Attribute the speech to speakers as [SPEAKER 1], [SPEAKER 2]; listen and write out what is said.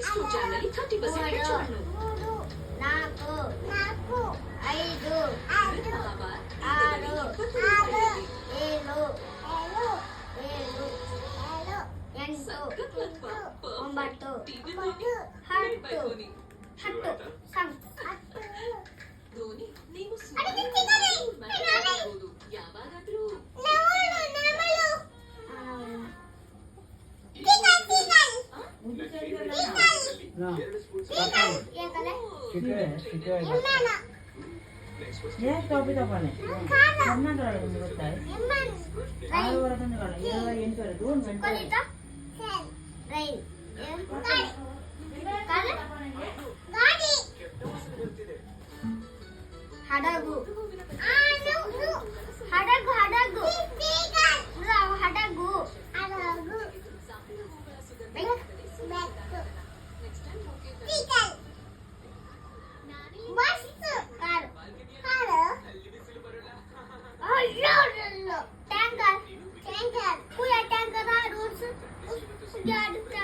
[SPEAKER 1] discount channel 30% ಹೆಚ್ಚುವನ್ನು
[SPEAKER 2] ನಾಲ್ಕು ನಾಲ್ಕು ಐದು ಆರು ಏಳು ಎಂಟು ಒಂಬತ್ತು ಹತ್ತು ಹತ್ತು
[SPEAKER 1] ಧೋನಿ ನೀವು ಯಾವಾಗಾದ್ರೂ
[SPEAKER 3] टॉपिक अपने कर्नाटक होता है 6 वरದಿಂದ 28 ವರೆಗೆ 2 ಗಂಟೆ
[SPEAKER 2] ರೈನ್ ಹಡಗು ಹಡಗು ಹಡಗು ಹಡಗು ಹಡಗು टैंकर टैंकर पूरा टैंकर रोड से